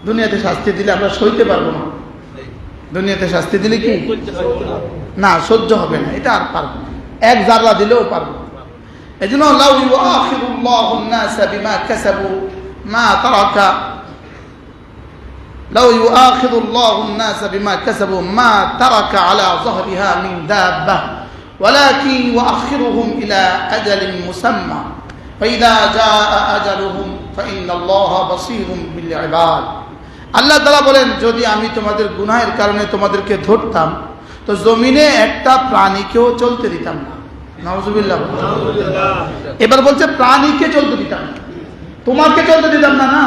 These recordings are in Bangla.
দুনিয়াতে শাস্তি দিলে আমরা সইতে পারবো না। দুনিয়াতে শাস্তি দিলে কি না সহ্য হবে না, এটা আর পারবো না, এক জাররা দিলেও পারবো। এজন্য লাউ ইউআখিরুল্লাহু আন-নাসা বিমা কাসাবু মা তারাকা লাউ ইউআখিরুল্লাহু আন-নাসা বিমা কাসাবু মা তারাকা আলা যহরিহা মিন দাব্বাহ ওয়ালাকিন ইউআখিরুহুম ইলা আজালিন মুসাম্মা ফাইযা জাআ আজালুহুম ফাইন্নাল্লাহা বাসীরুম বিল ইবাদ। আল্লাহ তাআলা বলেন, যদি আমি তোমাদের গুনাহের কারণে তোমাদেরকে ধরতাম তো জমিনে একটা প্রাণীকেও চলতে দিতাম না। নাউযুবিল্লাহ। এবার বলছে প্রাণীকে চলতে দিতাম না, তোমাকে চলতে দিতাম না। না,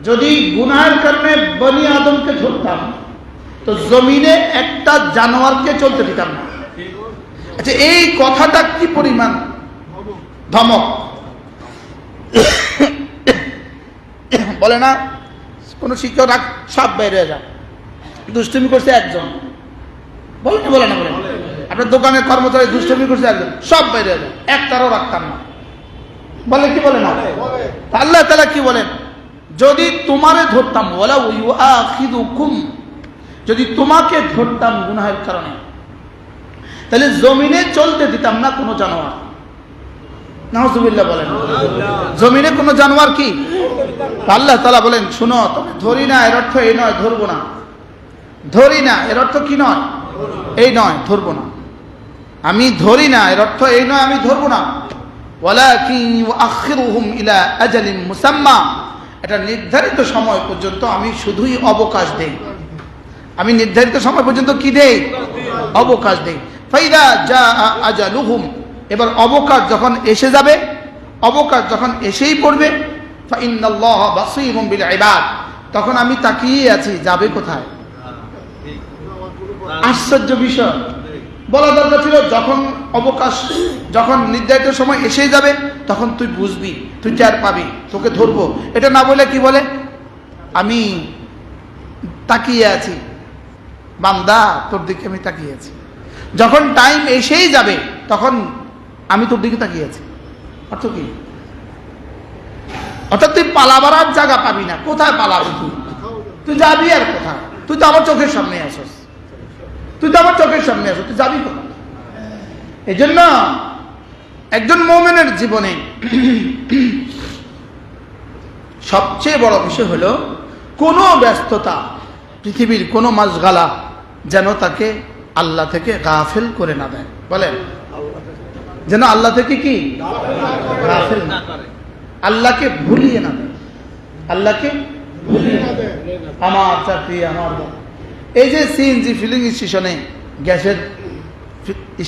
যদি গুনাহের কারণে বনি আদমকে ধরতাম তো জমিনে একটা জানোয়ারকে চলতে দিতাম না। আচ্ছা, এই কথাটা কি পরিমাণ ধমক! বলে না কোন শিক্ষক সব বাইরে যা, দুষ্টুমি করছে একজন, বলে না বলে না বলে আপনার দোকানের কর্মচারী দুষ্টুমি করছে একজন, সব বাইরে যা, একটারও রাখতাম না, বলে কি বলে না? আল্লাহ তাআলা কি বলেন, যদি তোমারে ধরতাম, ওয়ালা ইউআখিযুকুম, যদি তোমাকে ধরতাম গুনাহের কারণে, তাহলে জমিনে চলতে দিতাম না কোনো জানোয়ার। নাউযুবিল্লাহ বলেন, জমিনে কোনো জানোয়ার কি? আল্লাহ তাআলা বলেন, শুনো, তবে ধরি না এর অর্থ এই নয় ধরবো না। ধরি না এর অর্থ কি নয়? এই নয় ধরবো না। আমি ধরি না এর অর্থ এই নয় আমি ধরবো না। ওয়ালাকিন ইউআখিরুহুম ইলা আজালিন মুসাম্মা, এটা নির্ধারিত সময় পর্যন্ত আমি শুধুই অবকাশ দেই। আমি নির্ধারিত সময় পর্যন্ত কি দেই? অবকাশ দেই। ফাইদা জাআ আজালুহুম, এবার অবকাশ যখন এসে যাবে, অবকাশ যখন এসেই পড়বে, ফাইন্নাল্লাহা বাসীরুম বিল ইবাদ, তখন আমি তাকিয়ে আছি যাবে কোথায়। আশ্চর্য বিষয়, বলা দরকার ছিল যখন অবকাশ, যখন নির্ধারিত সময় এসে যাবে তখন তুই বুঝবি, তুই টের পাবি, তোকে ধরবো। এটা না বলে কি বলে, আমি তাকিয়ে আছি বান্দা, তোর দিকে আমি তাকিয়ে আছি। যখন টাইম এসেই যাবে তখন আমি তোর দিকে তাকিয়ে আছি। অর্থ কি? অর্থাৎ তুই পালাবার আর জায়গা পাবি না। কোথায় পালাবি তুই? তুই যাবি আর কোথায়? তুই তো আমার চোখের সামনে আসস, তুই তো আমার চোখের সামনে আসস, তুই যাবি কোথায়? এই জন্য একজন মুমিনের জীবনে সবচেয়ে বড় বিষয় হলো কোনো ব্যস্ততা, পৃথিবীর কোনো মাশগালা যেন তাকে আল্লাহ থেকে গাফিল করে না দেয়। বলেন, যেন আল্লাহ থেকে কি গাফিল না করে, আল্লাহকে ভুলিয়ে না দেয়, আল্লাহকে ভুলিয়ে না দেয়। আমার চাকরি, আমার এই যে সিএনজি ফিলিং স্টেশনে, গ্যাসের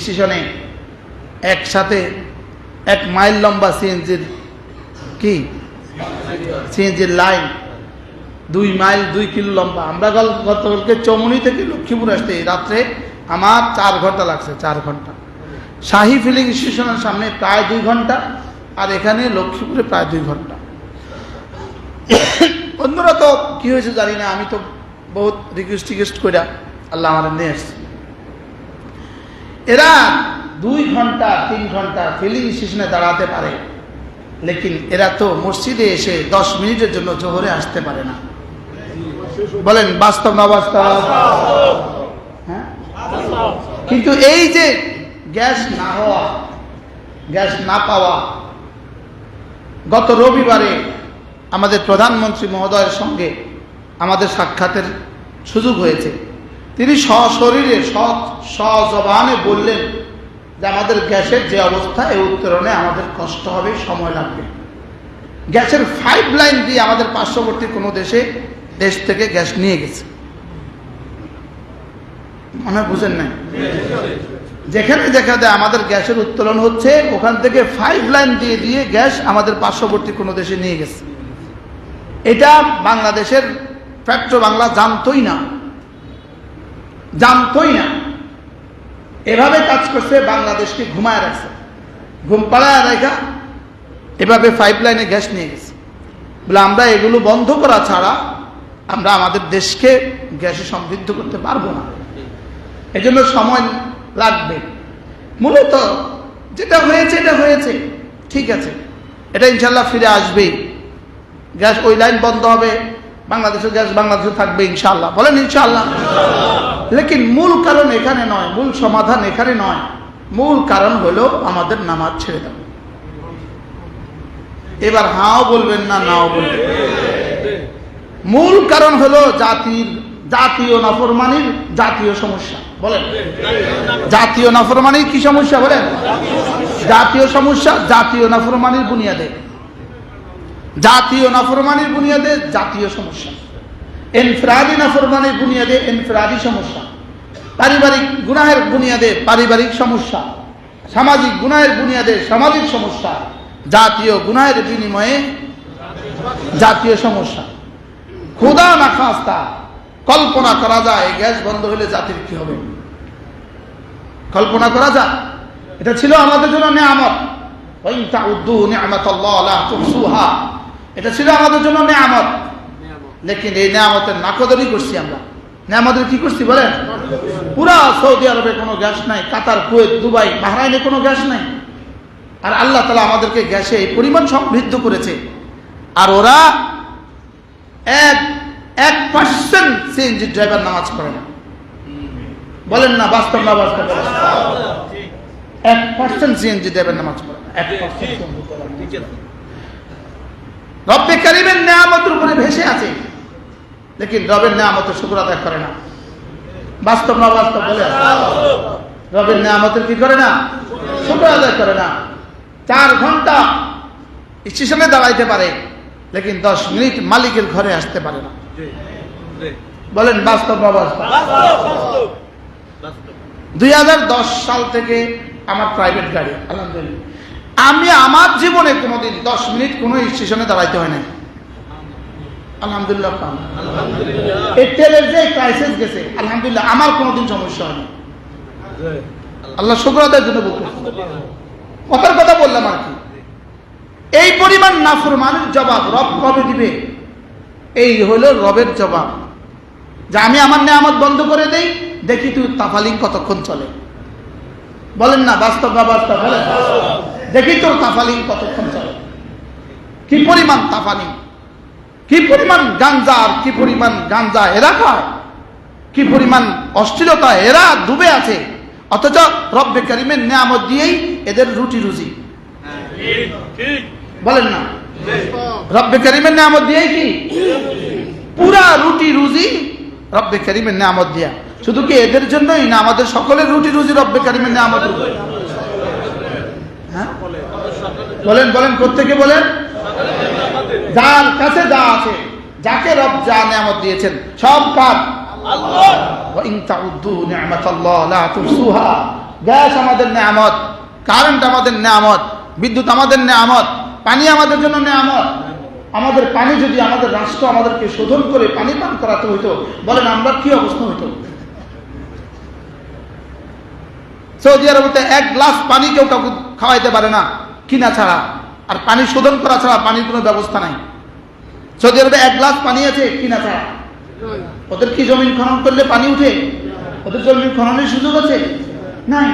স্টেশনে একসাথে 1 মাইল লম্বা সিএনজির কি সিএনজির লাইন, 2 মাইল 2 কিলো লম্বা। আমরা গতকালকে চৌমুনি থেকে লক্ষ্মীপুর আসতে রাত্রে আমার 4 ঘন্টা লাগছে, 4 ঘন্টা। শাহী ফিলিং স্টেশনের সামনে প্রায় 2 ঘন্টা, আর এখানে লক্ষ্মীপুরে প্রায় 2 ঘন্টা। অন্যরা তো কি হয়েছে জানি না, আমি তো বহুত রিকোয়েস্ট করে আল্লাহ আমার নিয়ে এসছে। এরা 2 ঘন্টা 3 ঘন্টা ফিলিং স্টেশনে দাঁড়াতে পারে, লেকিন এরা তো মসজিদে এসে 10 মিনিটের জন্য জোহরে আসতে পারে না। বলেন বাস্তব না বাস্তব? হ্যাঁ, কিন্তু এই যে গ্যাস না হওয়া, গ্যাস না পাওয়া, গত রবিবারে আমাদের প্রধানমন্ত্রী মহোদয়ের সঙ্গে আমাদের সাক্ষাতের সুযোগ হয়েছে। তিনি সশরীরে সজবানে বললেন যে আমাদের গ্যাসের যে অবস্থা, এই উত্তরণে আমাদের কষ্ট হবে, সময় লাগবে। গ্যাসের 5 লাইন দিয়ে আমাদের পার্শ্ববর্তী কোনো দেশ থেকে গ্যাস নিয়ে গেছে। মনে বুঝেন নাই? যেখানে যেখানে আমাদের গ্যাসের উত্তোলন হচ্ছে ওখান থেকে 5 লাইন দিয়ে দিয়ে গ্যাস আমাদের পার্শ্ববর্তী কোনো দেশে নিয়ে গেছে। এটা বাংলাদেশের পেট্রো বাংলা জানতোই না। এভাবে কাজ করছে, বাংলাদেশকে ঘুমায় রাখছে, ঘুম পাড়ায় রেখা এভাবে 5 লাইনে গ্যাস নিয়ে গেছে। বলে আমরা এগুলো বন্ধ করা ছাড়া আমরা আমাদের দেশকে গ্যাসে সমৃদ্ধ করতে পারবো না, এজন্য সময় লাগবে। মূলত যেটা হয়েছে এটা হয়েছে, ঠিক আছে, এটা ইনশাল্লাহ ফিরে আসবেই। গ্যাস ওই লাইন বন্ধ হবে, বাংলাদেশের গ্যাস বাংলাদেশে থাকবে ইনশাআল্লাহ, বলেন ইনশাআল্লাহ। লেকিন মূল কারণ এখানে নয়, মূল সমাধান এখানে নয়, মূল কারণ হলো আমাদের নামাজ ছেড়ে দেওয়া। এবার হাও বলবেন না নাও বলবেন। মূল কারণ হলো জাতীয় নাফরমানির জাতীয় সমস্যা, বলেন জাতীয় নাফরমানির কি সমস্যা, বলেন জাতীয় সমস্যা, জাতীয় নাফরমানির বুনিয়াদে, জাতীয় নাফরমানির বুনিয়াদে জাতীয় সমস্যা, ইনফিরাদি নাফরমানির বুনিয়াদে ইনফিরাদি সমস্যা, পারিবারিক গুনাহের বুনিয়াদে পারিবারিক সমস্যা, সামাজিক গুনাহের বুনিয়াদে সামাজিক সমস্যা, জাতীয় গুনাহের বিনিময়ে জাতীয় সমস্যা। খোদা না খাস্তা কল্পনা করা যায় গ্যাস বন্ধ হলে জাতির কি হবে? কল্পনা করা যায়? এটা ছিল আমাদের জন্য নিয়ামত, এটা ছিল আমাদের জন্য নিয়ামত। লেকিন এই নিয়ামতের নাকদরি করছি আমরা। নিয়ামতের কি করছি বলেন? পুরা সৌদি আরবে কোনো গ্যাস নাই, কাতার, কুয়েত, দুবাই, বাহরাইনে কোনো গ্যাস নাই। আর আল্লাহ তাআলা আমাদেরকে গ্যাসে এই পরিমাণ সমৃদ্ধ করেছে। আর ওরা 1% সিএনজি ড্রাইভার নামাজ পড়ে না। বলেন না বাস্তব না বাস্তব? 1% সিএনজি ড্রাইভার নামাজ পড়ে না, 1%। রব্বে কারীমের নিয়ামতের উপরে ভেসে আছে, লেকিন রবের নিয়ামতের শুকর আদায় করে না। বাস্তব না বাস্তব? বলে রবের নিয়ামতের কি করে না? শুকর আদায় করে না। 4 ঘন্টা স্টেশনে দাঁড়াইতে পারে, লেকিন 10 মিনিট মালিকের ঘরে আসতে পারে না। বলেন বাস্তব না বাস্তব? 2010 সাল থেকে আমার প্রাইভেট গাড়ি, আলহামদুলিল্লাহ আমি আমার জীবনে কোনোদিন 10 মিনিট কোনো স্টেশনে দাঁড়াইতে হয় না, আলহামদুলিল্লাহ। এই তেলের যে ক্রাইসিস গেছে, আলহামদুলিল্লাহ আমার কোনোদিন সমস্যা হয়নি, আল্লাহ শুকর আদায়ের জন্য বলতে কথার কথা বললাম আর কি। এই পরিমাণ নাফরমানের জবাব রব কবে দিবে? এই হলো রবের জবাব, যে আমি আমার নিয়ামত বন্ধ করে দেই, দেখি তুই তাফালিং কতক্ষণ চলে। বলেন না বাস্তব না বাস্তব? বলেন দেখি তোর তাফালিং কতক্ষণ চলে। কি পরিমাণ তাফালিং, কি পরিমাণ গাঞ্জা, আর কি পরিমাণ গাঞ্জা এরা খায়, কি পরিমাণ অশ্লীলতা এরা ডুবে আছে, অথচ রব্বে কারীমের নিয়ামত দিয়েই এদের রুটি রুজি। বলেন না রব্বে কারীমের নিয়ামত দিয়েই কি পুরা রুটি রুজি রব্বে কারীমের নিয়ামত দিয়া। শুধু কি এদের জন্যই না, আমাদের সকলের রুটি রুজি রব্বে কারীমের নিয়ামত। হ্যাঁ বলেন বলেন, প্রত্যেকে বলেন। যার কাছে যা আছে, যাকে রব যা নিয়ামত দিয়েছেন সব কার? আল্লাহ। ওয়া ইন তাউদ্দু নি'মাতাল্লাহ লা তুহসুহা। গ্যাস আমাদের নিয়ামত, কারেন্ট আমাদের নিয়ামত, বিদ্যুৎ আমাদের নিয়ামত, পানি আমাদের জন্য নিয়ামত। আমাদের পানি যদি আমাদের রাষ্ট্র আমাদেরকে শোধন করে পানি পান করাতে হইতো, বলেন আমরা কি অবস্থা হইতো? সৌদি আরবে 1 গ্লাস পানি কেউ কাউকে খাওয়াইতে পারে না কিনা ছাড়া, আর পানি শোধন করা ছাড়া পানির কোনো ব্যবস্থা নাই। সৌদি আরবে 1 গ্লাস পানি আছে কিনা ছাড়া। ওদের কি জমিন খনন করলে পানি উঠে? ওদের জমিন খননের সুযোগ আছে? নাই,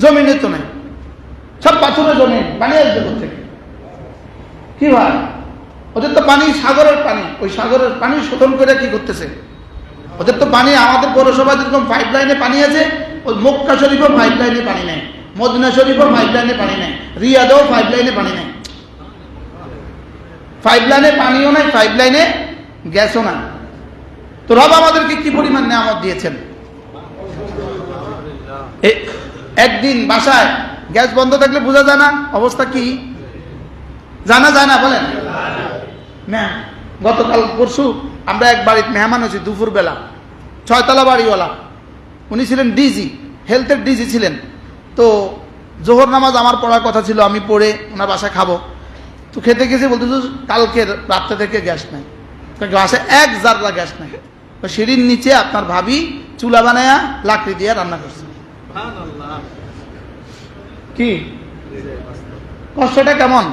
জমিনে তো নাই, সব পাথরের জমিন, পানি আসবে কোথেকে? কি ভাই, ওদের তো পানি সাগরের পানি, ওই সাগরের পানি শোধন করে কি করতেছে? ওদের তো পানি, আমাদের পৌরসভা যেরকম পাইপ লাইনে পানি আছে, ওই মক্কা শরীফও পাইপ লাইনে পানি নেই, মদিনা শরীফও পাইপ লাইনে পানি নেই, রিয়াদেও পাইপ লাইনে পানি নেই। পাইপ লাইনে পানিও নাই, পাইপ লাইনে গ্যাসও নাই। তো রব আমাদেরকে কি পরিমাণ নিয়ামত দিয়েছেন। একদিন বাসায় গ্যাস বন্ধ থাকলে বোঝা যায় না অবস্থা কি, জানা যায় না? বলেন। গতকাল পরশু আমরা এক বাড়িতে মেহমান হয়েছি, দুপুর বেলা, 6 তলা বাড়িওয়ালা, উনি ছিলেন ডিজি, হেলথের ডিজি ছিলেন। তো জোহর নামাজ আমার পড়ার কথা ছিল, আমি পড়ে ওনার বাসায় খাবো। তো খেতে গেছি, বলতে কালকের রাত্রে থেকে গ্যাস নাই, বাসায় 1 জারলা গ্যাস নাই। সিঁড়ির নিচে আপনার ভাবি চুলা বানায়া লাকড়ি দিয়ে রান্না করছে। কি কষ্টটা কেমন?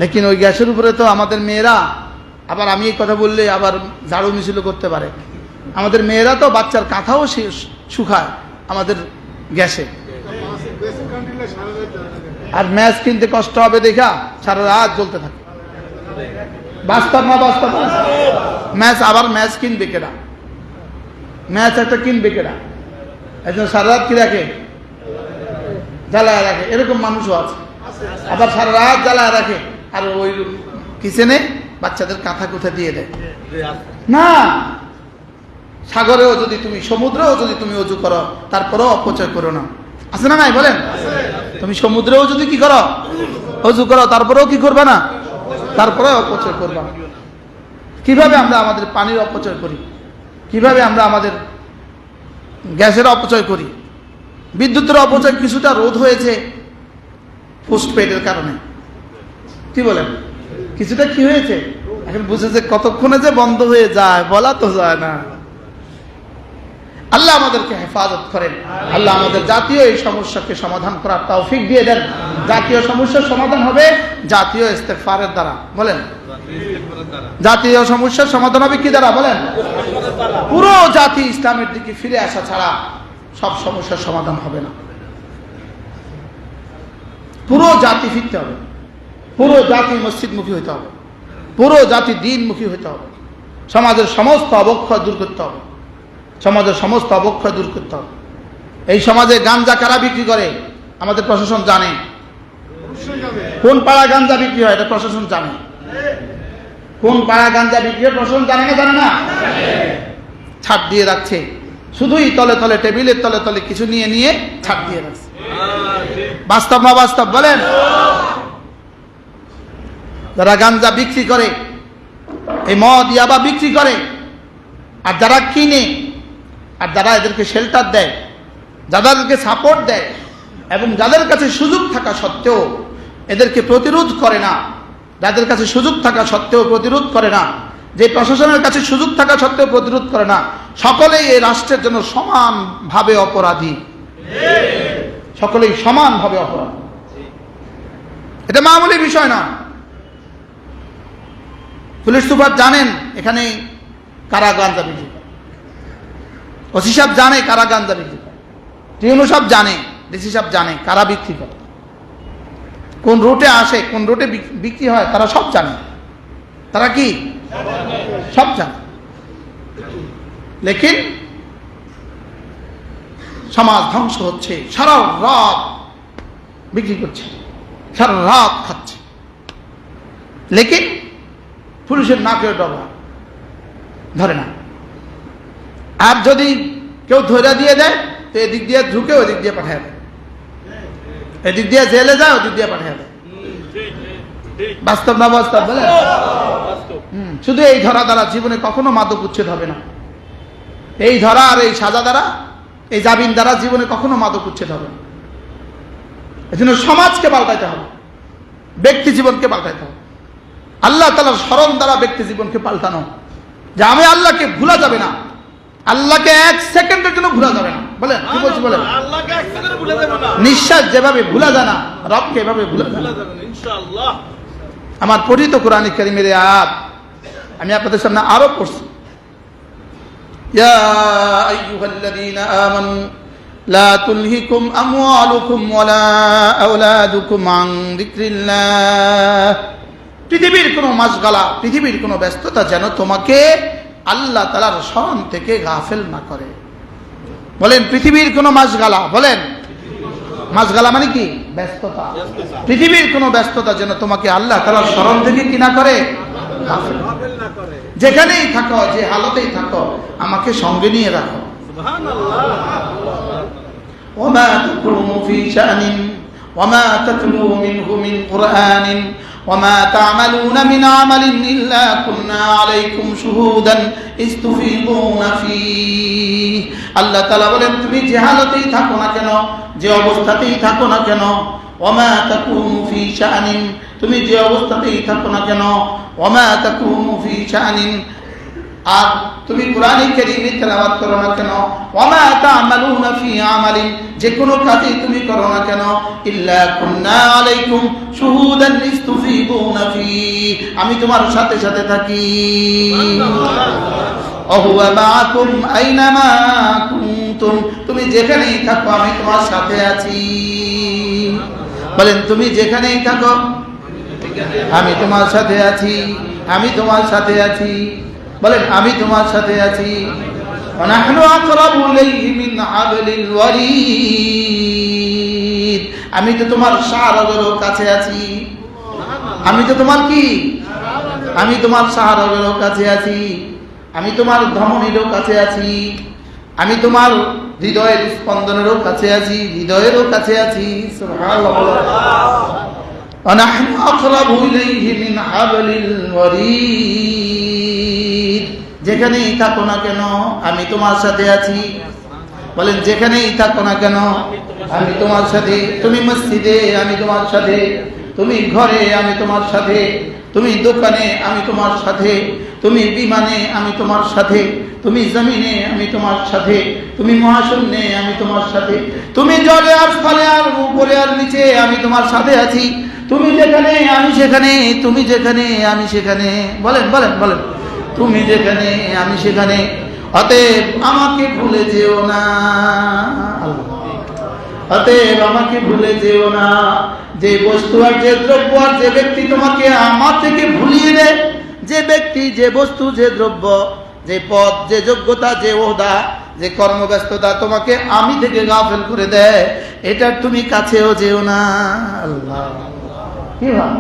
লেকিন ওই গ্যাসের উপরে তো আমাদের মেয়েরা, আবার আমি এই কথা বললে আবার ঝাড়ু মিছিল করতে পারে, আমাদের মেয়েরা তো বাচ্চার কাঁথাও শুকায় আমাদের গ্যাসে। আর ম্যাচ কিনতে কষ্ট হবে দেখা সারা রাত জ্বলতে থাকে। বাস্তব না বাস্তব? ম্যাচ, আবার ম্যাচ কিনবে কেনা, ম্যাচ একটা কিনবে কেনা, একজন সারা রাত কি রাখে, জ্বালায় রাখে, এরকম মানুষও আছে। আবার সারা রাত জ্বালায় রাখে আর ওই কিচেনে বাচ্চাদের কাঁথা কুথা দিয়ে দেয়। না, সাগরেও যদি তুমি, সমুদ্রেও যদি তুমি অজু করো, তারপরেও অপচয় করো না। আছে না নাই বলেন? তুমি সমুদ্রেও যদি কি করো, অজু করো, তারপরেও কি করবে না, তারপরেও অপচয় করবা। কিভাবে আমরা আমাদের পানির অপচয় করি, কিভাবে আমরা আমাদের গ্যাসের অপচয় করি। বিদ্যুতের অপচয় কিছুটা রোধ হয়েছে পোস্টপেডের কারণে, কি বলেন? কিছুটা কি হয়েছে, এখন বুঝেছে কতক্ষণে যে বন্ধ হয়ে যায় বলা তো যায় না। আল্লাহ আমাদেরকে হেফাজত করেন। আল্লাহ আমাদের জাতীয় এই সমস্যাকে সমাধান করার তৌফিক দিয়ে দেন। জাতীয় সমস্যার সমাধান হবে জাতীয় ইস্তেগফারের দ্বারা। বলেন, জাতীয় সমস্যার সমাধান হবে কি দ্বারা? বলেন, পুরো জাতি ইসলামের দিকে ফিরে আসা ছাড়া সব সমস্যার সমাধান হবে না। পুরো জাতি ফিরতে হবে, পুরো জাতি মসজিদমুখী হইতে হবে, পুরো জাতি দ্বীনমুখী হইতে হবে। সমাজের সমস্ত অবক্ষয় দূর করতে হবে, সমাজের সমস্ত অবক্ষয় দূর করতে হবে। এই সমাজে গাঞ্জা কারা বিক্রি করে আমাদের প্রশাসন জানে। কোন পাড়া গাঞ্জা বিক্রি হয় এটা প্রশাসন জানে। কোন পাড়া গাঞ্জা বিক্রি হয় প্রশাসন জানে না? জানে না? ছাড় দিয়ে রাখছে, শুধুই তলে তলে, টেবিলের তলে তলে কিছু নিয়ে নিয়ে ছাড় দিয়ে রাখছে। বাস্তব না বাস্তব? বলেন, যারা গাঞ্জা বিক্রি করে, এই মদ ইয়াবা বিক্রি করে, আর যারা কিনে, আর যারা এদেরকে শেল্টার দেয়, যাদেরকে সাপোর্ট দেয়, এবং যাদের কাছে সুযোগ থাকা সত্ত্বেও এদেরকে প্রতিরোধ করে না, যাদের কাছে সুযোগ থাকা সত্ত্বেও প্রতিরোধ করে না, যে প্রশাসনের কাছে সুযোগ থাকা সত্ত্বেও প্রতিরোধ করে না, সকলেই এই রাষ্ট্রের জন্য সমানভাবে অপরাধী। সকলেই সমানভাবে অপরাধী, এটা মামুলি বিষয় না। পুলিশ সুপার জানেন এখানে কারা গাঞ্জা বিক্রি করে, ওসি সাহেব জানে কারা গাঞ্জা বিক্রি করে, টিউনো সাহেব জানে, ডিসি সাহেব জানে কারা বিক্রি করে, কোন রুটে আসে, কোন রুটে বিক্রি হয়, তারা সব জানে। তারা কি সব জানে, লেকিন সমাজ ধ্বংস হচ্ছে। সারা রাত বিক্রি করছে, সারা রাত খাচ্ছে, লেকিন পুলিশের নাকের ডগা ধরে না। আর যদি কেউ ধরে দিয়ে দেয় তো এদিক দিয়ে ঢুকে ওদিক দিয়ে পাঠায় দেয়, এদিক দিয়ে জেলে যায়, ওদিক দিয়ে পাঠায় দেয়। বাস্তব না বাস্তব? বলে শুধু এই ধরা দ্বারা জীবনে কখনো মাদক উচ্ছেদ হবে না। এই ধরা আর এই সাজা দ্বারা, এই জামিন দ্বারা জীবনে কখনো মাদক উচ্ছেদ হবে না। এজন্য সমাজকে পাল্টাইতে হবে, ব্যক্তি জীবনকে পাল্টাইতে হবে। আল্লাহ তাআলার স্মরণ দ্বারা ব্যক্তি জীবনকে পাল্টানো, যে আমি আল্লাহকে ভুলা যাবে না, আল্লাহকে এক সেকেন্ডের জন্য ভুলা যাবে না। বলেন, কি বলছি? বলেন, নিঃশ্বাস যেভাবে ভুলা যায় না, রবকে এভাবে ভুলা যাবে ইনশাআল্লাহ। আমার পঠিত কোরআন কারীমের আয়াত আমি আপনাদের সামনে আরো পড়ছি। ইয়া আইয়ুহাল্লাযীনা আমানু লা তুলহিকুম আমওয়ালুকুম ওয়ালা আওলাদুকুম আন যিকরিল্লাহ। পৃথিবীর কোনো মাশগালা, পৃথিবীর কোনো ব্যস্ততা যেন তোমাকে আল্লাহ তাআলার স্মরণ থেকে গাফেল না করে। বলেন, পৃথিবীর কোনো মাশগালা, বলেন মাশগালা মানে কি? ব্যস্ততা। পৃথিবীর কোনো ব্যস্ততা যেন তোমাকে আল্লাহ তাআলার স্মরণ থেকে কি না করে, গাফেল না করে। যেখানেই থাকো, যে হালতেই থাকো, আমাকে সঙ্গে নিয়ে রাখো। সুবহানাল্লাহ। ওয়ামা তাকুনু ফি শানিন ওয়ামা তাতলু মিনহু মিন কুরআনিন وما تعملون من عمل إلا كنا عليكم شهودا إذ تفيضون فيه। আল্লাহ তাআলা বলেন, তুমি যে হালতেই থাকো না কেন, যে অবস্থাতেই থাকো না কেন, ওয়ামা তাকুনু ফি শানিন, তুমি যে অবস্থাতেই থাকো না কেন, ওয়ামা তাকুনু ফি শানিন, আর তুমি কোরআন কারীম তেলাওয়াত করো না কেন, ওয়ামা তা'মালুনা ফি আমালিন, যে কোনো কাজই তুমি করো না কেন, ইল্লা কুননা আলাইকুম শুহুদান ইস্তুফিদুনা ফি, আমি তোমার সাথে সাথে থাকি। ওহুয়া মাআকুম আইনামা কুনতুম, তুমি যেখানেই থাকো আমি তোমার সাথে আছি। বলেন, তুমি যেখানেই থাকো আমি তোমার সাথে আছি। আমি তোমার সাথে আছি। বলেন আমি তোমার সাথে আছি। وَنَحْنُ أَقْرَبُ إِلَيْهِ مِنْ حَبْلِ الْوَرِيدِ আমি তো তোমার শাহরগেরও কাছে আছি। আমি তো তোমার কি? আমি তোমার শাহরগেরও কাছে আছি। আমি তোমার ধমনীরও কাছে আছি। আমি তোমার হৃদয়ের স্পন্দনেরও কাছে আছি, হৃদয়েরও কাছে আছি। সুবহানাল্লাহ। وَنَحْنُ أَقْرَبُ إِلَيْهِ مِنْ حَبْلِ الْوَرِيدِ যেখানেই থাকো না কেন আমি তোমার সাথে আছি। বলেন যেখানেই থাকো না কেন আমি তোমার সাথে। তুমি মসজিদে আমি তোমার সাথে, তুমি ঘরে আমি তোমার সাথে, তুমি দোকানে আমি তোমার সাথে, তুমি বিমানে আমি তোমার সাথে, তুমি জমিনে আমি তোমার সাথে, তুমি মহাশূন্যে আমি তোমার সাথে, তুমি জলে আর স্থলে আর উপরে আর নিচে আমি তোমার সাথে আছি। তুমি যেখানে আমি সেখানে, তুমি যেখানে আমি সেখানে। বলেন বলেন বলেন তুমি যেখানে আমি সেখানে। অতএব আমাকে ভুলে যেও না, অতএব আমাকে ভুলে যেও না। যে বস্তু আর যে দ্রব্য আর যে ব্যক্তি তোমাকে আমার থেকে ভুলিয়ে দেয়, যে ব্যক্তি যে বস্তু যে দ্রব্য যে পদ যে যোগ্যতা যে ওহদা যে কর্মব্যস্ততা তোমাকে আমি থেকে গাফেল করে দেয়, এটার তুমি কাছেও যেও না। আল্লাহ কি ভাব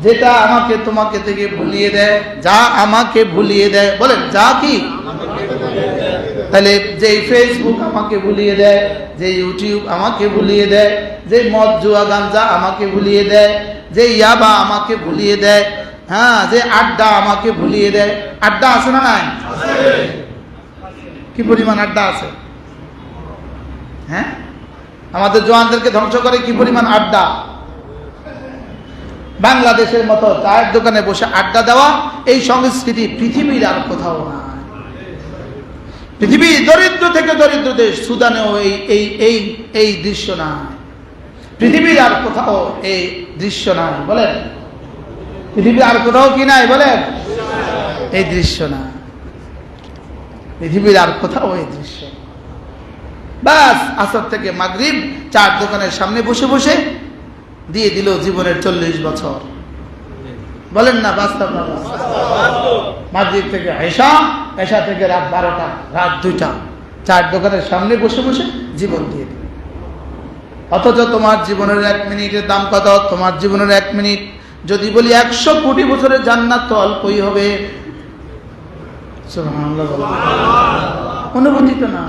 যেটা আমাকে তোমাকে থেকে ভুলিয়ে দেয়, যা আমাকে ভুলিয়ে দেয়। বলেন যা কি? তাহলে যে ফেসবুক আমাকে ভুলিয়ে দেয়, যে ইউটিউব আমাকে ভুলিয়ে দেয়, যে মদ জুয়া গাঞ্জা আমাকে ভুলিয়ে দেয়, যে ইয়াবা আমাকে ভুলিয়ে দেয়, হ্যাঁ যে আড্ডা আমাকে ভুলিয়ে দেয়। আড্ডা আছে না নাই? কি পরিমাণ আড্ডা আছে? হ্যাঁ আমাদের জওয়ানদেরকে ধ্বংস করে কি পরিমাণ আড্ডা। বাংলাদেশের মতো চায়ের দোকানে বসে আড্ডা দেওয়া এই সংস্কৃতি পৃথিবীর আর কোথাও না। পৃথিবীর দরিদ্র থেকে দরিদ্র দেশ সুদানেও এই দৃশ্য নাই। পৃথিবীর আর কোথাও এই দৃশ্য নাই। বলেন পৃথিবীর আর কোথাও কি নাই? বলেন এই দৃশ্য না। পৃথিবীর আর কোথাও এই দৃশ্য। বাস আসর থেকে মাগরিব চার দোকানের সামনে বসে বসে দিয়ে দিল জীবনের 40 বছর। বলেন না বাস্তব না? মাগরিব থেকে এশা, এশা থেকে রাত 12টা, রাত 2টা, চার দোকানের সামনে বসে বসে জীবন দিয়ে দিল। অথচ তোমার জীবনের 1 মিনিটের দাম কত? তোমার জীবনের 1 মিনিট যদি বলি 100 কোটি বছরের জান্নাত তো অল্পই হবে। সুবহানাল্লাহ। অনুভূতি তো না।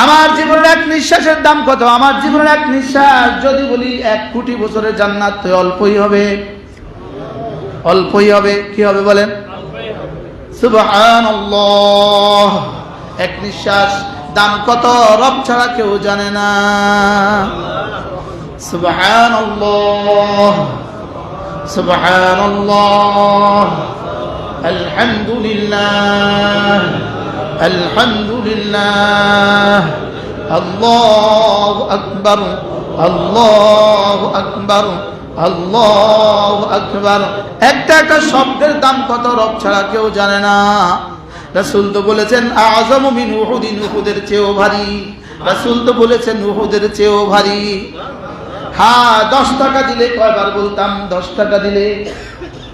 আমার জীবনের 1 নিঃশ্বাসের দাম কত? আমার জীবনের 1 নিঃশ্বাস যদি বলি 1 কোটি বছরের জান্নাত তো অল্পই হবে, অল্পই হবে। কি হবে বলেন? সুবহানাল্লাহ। 1 নিঃশ্বাস দাম কত রব ছাড়া কেউ জানে না। সুবহানাল্লাহ সুবহানাল্লাহ। আলহামদুলিল্লাহ আলহামদুলিল্লাহ। আল্লাহু আকবার আল্লাহু আকবার আল্লাহু আকবার। একটা একটা শব্দের দাম কত রব ছাড়া কেউ জানে না। রাসূল তো বলেছেন আযমু মিন উহুদিন, উহুদের চেয়েও ভারী। রাসূল তো বলেছেন উহুদের চেয়েও ভারী। হ্যাঁ 10 টাকা দিলে কয়বার বলতাম? 10 টাকা দিলে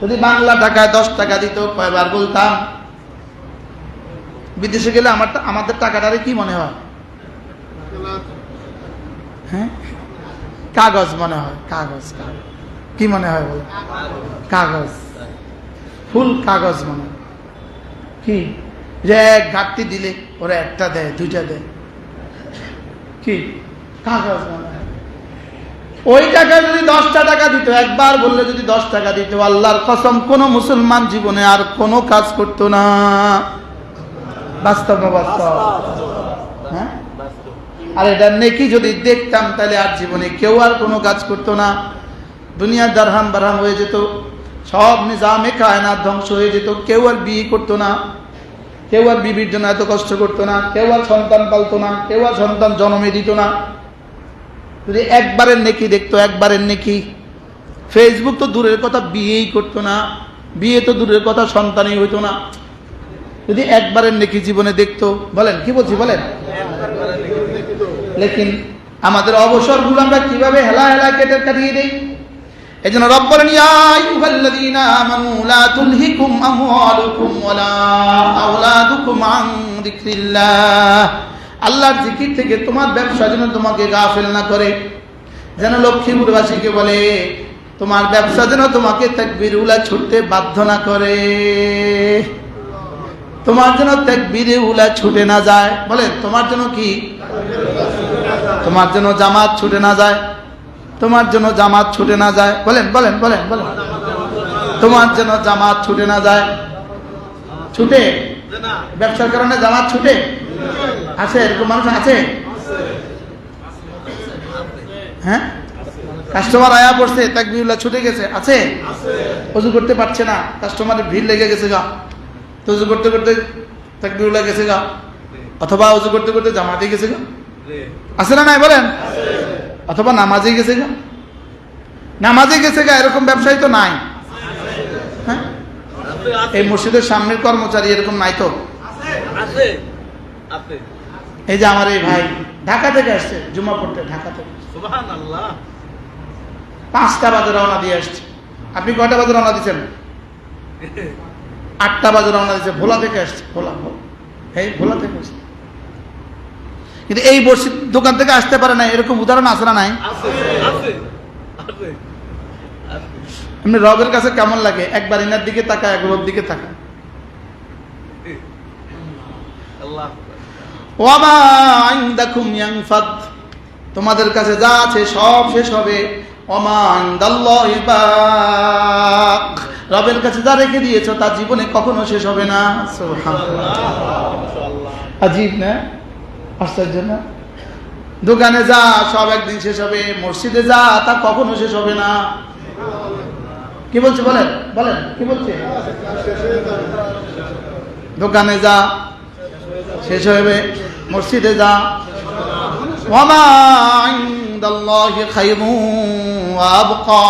যদি বাংলা টাকায় 10 টাকা দিত কয়বার বলতাম? বিদেশে গেলে আমাদের টাকাটারে কি মনে হয়? হ্যাঁ কাগজ মনে হয়। কাগজ কি মনে হয় বলে? কাগজ, ফুল কাগজ মনে হয়। কি যে এক ঘাটতি দিলে ওরা 1টা দেয় 2টা দেয়, কি কাগজ মনে হয়। ওই টাকা যদি 10টা টাকা দিত, একবার বললে যদি 10 টাকা দিত, আল্লাহর কসম কোন মুসলমান জীবনে আর কোনো কাজ করতো না। বাস্তব বাস্তব। হ্যাঁ আর এটা নেকি যদি দেখতাম তাহলে আর জীবনে কেউ আর কোনো কাজ করতো না। দুনিয়ার দারহাম বারহাম হয়ে যেত, সব নিজামে কায়নাত ধ্বংস হয়ে যেত। কেউ আর বিয়ে করতো না, কেউ আর বিবির জন্য এত কষ্ট করতো না, কেউ আর সন্তান পালতো না, কেউ আর সন্তান জন্মে দিত না। যদি একবারের নেকি দেখতো, একবারের নেকি। ফেসবুক তো দূরের কথা, বিয়েই করতো না, বিয়ে তো দূরের কথা, সন্তানই হইতো না। যদি একবারের নেকি জীবনে দেখতো, বলেন কি বলছি বলেন। লেকিন আমাদের অবসরগুলো আমরা কিভাবে হেলা হেলা কেটে কাটিয়ে দিই। এই জন্য রব বলেন, ইয়া আইয়ুহাল্লাযীনা আমানু লা তুলহিকুম আমওয়ালুকুম ওয়ালা আওলাদুকুম আন যিকরিল্লাহ। আল্লাহর জিকির থেকে তোমার ব্যবসা যেন তোমাকে গাফিল না করে। যেন লক্ষ্মীপুরবাসীকে বলে, তোমার ব্যবসা যেন তোমাকে তাকবীর উলা ছুটতে বাধ্য না করে, তোমার যেন তাকবীরে উলা ছুটে না যায়। বলে তোমার জন্য কি? তোমার জন্য জামাত ছুটে না যায়, তোমার জন্য জামাত ছুটে না যায়। বলেন বলেন বলেন বলেন, তোমার জন্য জামাত ছুটে না যায়। ছুটে? ব্যবসার কারণে জামাত ছুটে? আছে এরকম মানুষ আছে? হ্যাঁ, কাস্টমার আয়া পড়ছে, তাকবীরুল্লাহ ছুটে গেছে, আছে? ওযু করতে পারছে না, কাস্টমারের ভিড় লেগে গেছে গা, তো ওযু করতে করতে তাকবীরুল্লাহ গেছে গা, অথবা ওযু করতে করতে জামাতে গেছে গা, আছে না নাই বলেন? অথবা নামাজে গেছে গা, নামাজে গেছে গা, এরকম ব্যবসায়ী তো নাই। হ্যাঁ, এই মসজিদের সামনের কর্মচারী এরকম নাই তো? এই যে আমার এই ভাই ঢাকা থেকে আসছে জুমা পড়তে, ঢাকা থেকে 5টা বাজে রওনা দিয়ে আসছে। আপনি কয়টা বাজে রওনা দিচ্ছেন? 8টা বাজে রওনা দিচ্ছে, ভোলা থেকে আসছে। ভোলা, এই ভোলা থেকে আসছে, কিন্তু এই বর্ষির দোকান থেকে আসতে পারে না, এরকম উদাহরণ আছে না নাই? এমনি রবের কাছে কেমন লাগে? একবার ইনার দিকে তাকায়, একবার ওর দিকে তাকায়। ওয়ামা ইনদাকুম ইয়ানফাদ, তোমাদের কাছে যা আছে সব শেষ হবে। ওয়ামা ইনদাল্লাহি বাক, রবের কাছে যা রেখে দিয়েছো তা জীবনে কখনো শেষ হবে না। সুবহানাল্লাহ, আজীব না? আশ্চর্য না? দোকানে যা সব একদিন শেষ হবে, মসজিদে যা তা কখনো শেষ হবে না। কি বলছে বলেন বলেন, কি বলছে? দোকানে যা শেষ হবে, মসজিদে যা। ওয়ামা ইনদাল্লাহি খায়রুন ওয়া আবকা,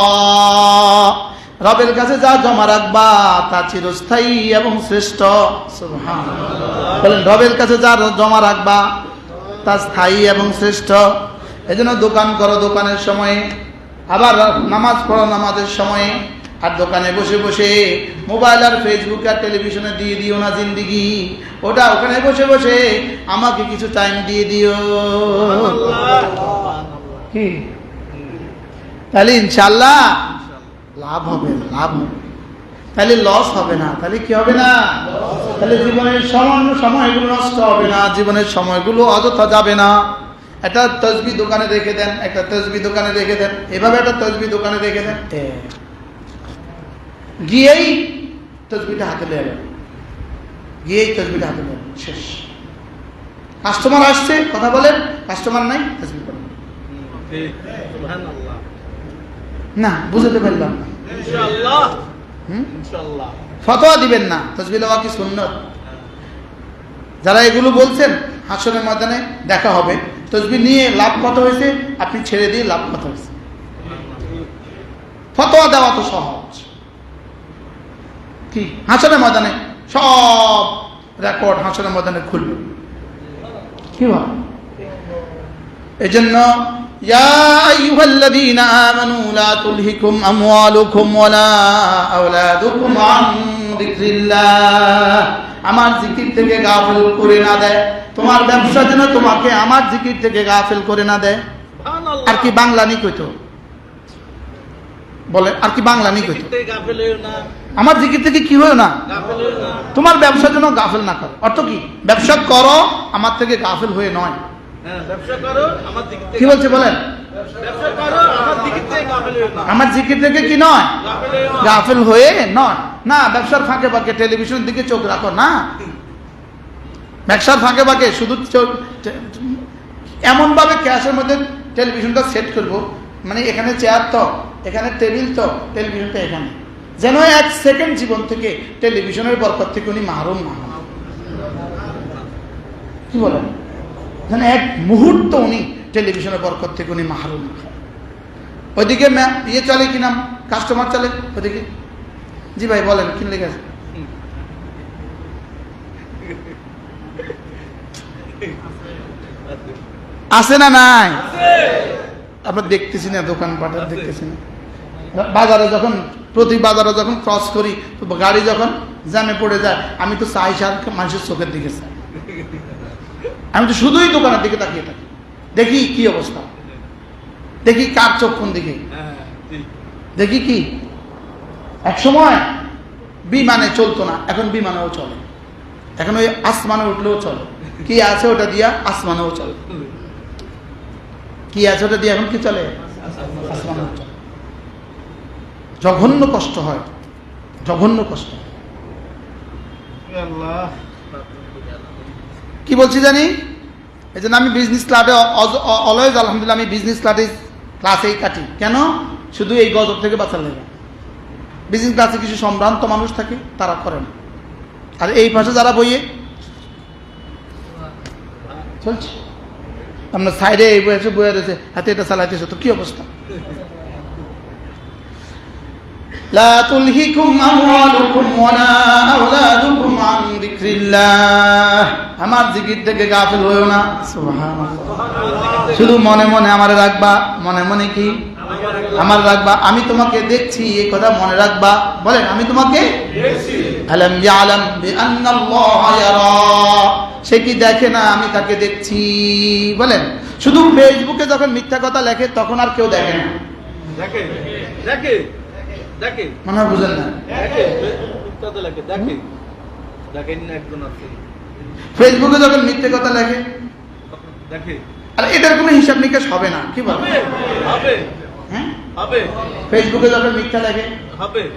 রবের কাছে যা জমা রাখবা তা চিরস্থায়ী এবং শ্রেষ্ঠ। সুবহানাল্লাহ, বলেন রবের কাছে যা জমা রাখবা তা স্থায়ী এবং শ্রেষ্ঠ। এজন্য দোকান করো দোকানের সময়ে, আবার নামাজ পড়ো নামাজের সময়ে। আর দোকানে বসে বসে মোবাইল আর ফেসবুক আর টেলিভিশনে দিয়ে দিও না জিন্দিগি। ওটা ওখানে বসে বসে আমাকে কিছু টাইম দিয়ে দিও, কি? তাহলে ইনশাআল্লাহ লাভ হবে, লাভ হবে। তাহলে লস হবে না, তাহলে কি হবে না? তাহলে জীবনের সামান্য সময়গুলো নষ্ট হবে না, জীবনের সময়গুলো অযথা যাবে না। একটা তসবিহ দোকানে রেখে দেন, একটা তসবিহ দোকানে রেখে দেন, এভাবে একটা তসবিহ দোকানে রেখে দেন, গিয়েই তসবিহটা হাতে নেবেন, গিয়েই তসবিহটা হাতে নেবেন, শেষ। কাস্টমার আসছে, কথা বলেন, কাস্টমার নাই, তসবিহ করেন। না, বুঝতে পারলাম না। ফতোয়া দিবেন না, তসবিহ লওয়া কি সুন্নত? যারা এগুলো বলছেন হাসরের ময়দানে দেখা হবে, তসবিহ নিয়ে লাভ কত হয়েছে, আপনি ছেড়ে দিয়ে লাভ কত হয়েছে। ফতোয়া দেওয়া তো সহজ, কি? হাসরের ময়দানে সব রেকর্ড হাসরের ময়দানে খুলবে, কি ভাবে? এই জন্য ইয়া আইয়ুহাল্লাযীনা আমানু লা তুলহিকুম আমওয়ালুকুম ওয়ালা আওলাদুকুম আন যিকরিল্লাহ, আমার জিকির থেকে গাফিল করে না দেয়। তোমার ব্যবসা যেন তোমাকে আমার জিকির থেকে গাফিল করে না দেয়। আর কি বাংলা নি কইতো? বলে আর কি বাংলা নি কইতো? আমার জিকির থেকে কি হয় না, তোমার ব্যবসা যেন গাফিল না করে। অর্থ কি? ব্যবসা করো আমার থেকে গাফিল হয়ে নয়। কি বলছে বলেন? আমার জিকির থেকে কি নয়, গাফিল হয়ে নয়। না, ব্যবসার ফাঁকে ফাঁকে টেলিভিশনের দিকে চোখ রাখো না। ব্যবসার ফাঁকে ফাঁকে শুধু এমন ভাবে ক্যাশের মধ্যে টেলিভিশনটা সেট করবো, মানে এখানে চেয়ার তো, এখানে টেবিল তো, টেলিভিশনটা এখানে, যেন 1 সেকেন্ড জীবন থেকে টেলিভিশনের বরকত থেকে উনি মাহরুম না হন। কি বলেন? যেন 1 মুহূর্ত উনি টেলিভিশনের বরকত থেকে উনি মাহরুম না হন। ওইদিকে ইয়ে চলে কি নাম, কাস্টমার চলে ওইদিকে। জি ভাই বলেন, কি লেগেছে? আছে না নাই? আমরা দেখতেছি না, দোকান পাটার দেখতেছি না। বাজারে যখন প্রতি বাজারে যখন ক্রস করি তো গাড়ি যখন জ্যামে পড়ে যায় আমি তো চাই সার মানুষের চোখের দিকে চাই, আমি তো শুধুই দোকানের দিকে তাকিয়ে থাকি, দেখি কি অবস্থা, দেখি কার চোখ কোন দিকে, দেখি কি। এক সময় বিমানে চলতো না, এখন বিমানেও চলে, এখন ওই আসমানে উঠলেও চলে, কি আছে ওটা দিয়া আসমানেও চলে, কি আছে ওটা দিয়ে এখন কি চলে, আসমানেও চলে। জঘন্য কষ্ট হয়, জঘন্য কষ্ট। কি বলছি জানি, এই জন্য আমি বিজনেস ক্লাবে অলওয়েজ আলহামদুলিল্লাহ আমি বিজনেস ক্লাসেই কাটি। কেন? শুধু এই গজব থেকে বাঁচার লেগে। বিজনেস ক্লাসে কিছু সম্ভ্রান্ত মানুষ থাকে, তারা করে না। আর এই পাশে যারা বইয়ে চলছে, আমরা সাইডে এই বয়সে বয়ে রয়েছে, হাতে এটা চালাইতেছে, তো কি অবস্থা। লা তুলহিকুম আমওয়ালুকুম ওয়ালা আওলাদুকুম আন যিকরিল্লাহ, আমার জিকির থেকে গাফিল হইও না। সুবহানাল্লাহ। শুধু মনে মনে আমারে রাখবা, মনে মনে কি আমার রাখবা, আমি তোমাকে দেখছি এই কথা মনে রাখবা। বলেন আমি তোমাকে দেখছি। আলাম ইয়ালাম বিআন্নাল্লাহ ইয়ারা, সে কি দেখে না আমি তাকে দেখছি। বলেন শুধু ফেসবুকে যখন মিথ্যা কথা লেখে তখন আর কেউ দেখে না, দেখে দেখে দেখে মনে হয় বুঝেন না। ফেসবুকে যখন মিথ্যে কথা লেখে দেখে, আর এটার কোনো হিসাব নিকাশ হবে না। কি বলে হ্যাঁ, ফেসবুকে যখন মিথ্যা লেখে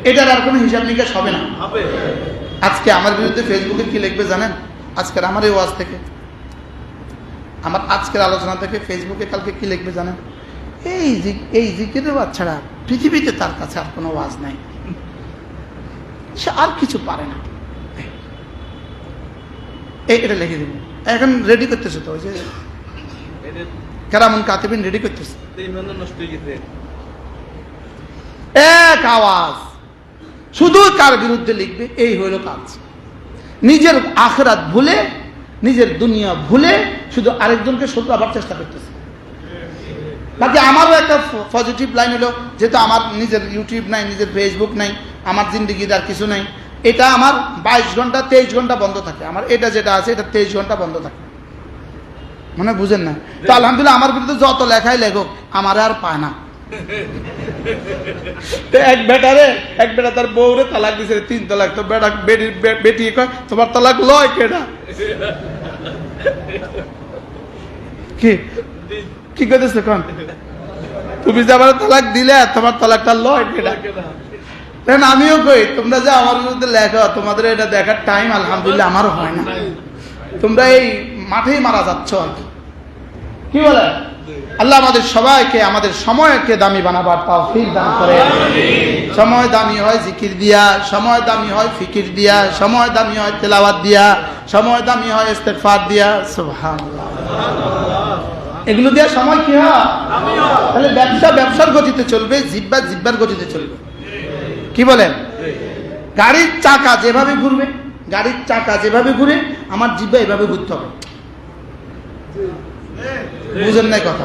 এটার আর কোনো হিসাব নিকাশ হবে না। আজকে আমার বিরুদ্ধে ফেসবুকে কি লিখবে জানেন? আজকের আমার এই ওয়াজ থেকে, আমার আজকের আলোচনা থেকে ফেসবুকে কালকে কি লিখবে জানেন? এই জিকিরের ওয়াজ ছাড়া পৃথিবীতে তার কাছে আর কোনো ওয়াজ নাই, সে আর কিছু পারে না। এটা লিখে দেব, এখন রেডি করতেছে তো, ওই যে কেরামন কাতিবিন রেডি করতেছে। এক আওয়াজ শুধু কার বিরুদ্ধে লিখবে, এই হইল কাজ। নিজের আখিরাত ভুলে, নিজের দুনিয়া ভুলে শুধু আরেকজনকে শত্রু আবার চেষ্টা করতেছে। বাকি আমারও একটা পজিটিভ লাইন হলো, যেহেতু আমার নিজের ইউটিউব নাই, নিজের ফেসবুক নাই, আমার জিন্দিগির আর কিছু নাই, এটা আমার 22 ঘন্টা 23 ঘন্টা বন্ধ থাকে। আমার এটা যেটা আছে এটা 23 ঘন্টা বন্ধ থাকে, মানে বুঝেন না তো। আলহামদুলিল্লাহ আমার বিরুদ্ধে যত লেখাই লেখক আমার আর পায় না। এক বেটা তার বউরে তালাক দিছে 3 তালাক, তো বেটা বেটি কয় তোমার তালাক লয় কেডা? কি করতেছে কোন? তুমি যে আমার তালাক দিলে তোমার তালাকটা লয় কেডা? তখন আমিও কই তোমরা যে আমার বিরুদ্ধে লেখো, তোমাদের এটা দেখার টাইম আলহামদুলিল্লাহ আমারও হয় না। তোমরা এই মাঠেই মারা যাচ্ছ আর কি বলে। আল্লাহ আমাদের সবাইকে আমাদের সময়কে দামি বানাবার তৌফিক দান করে। সময় দামি হয় জিকির দিয়া, সময় দামি হয় ফিকির দিয়া, সময় দামি হয় তেলাওয়াত দিয়া, সময় দামি হয় ইস্তেগফার দিয়া। সুবহানাল্লাহ। এগুলো দিয়া সময় কি হয়? তাহলে ব্যবসার গতিতে চলবে, জিব্বার গতিতে চলবে। কি বলেন? গাড়ির চাকা যেভাবে ঘুরে আমার জিব্বা এভাবে ঘুরতে হবে। বুঝেন নাই কথা?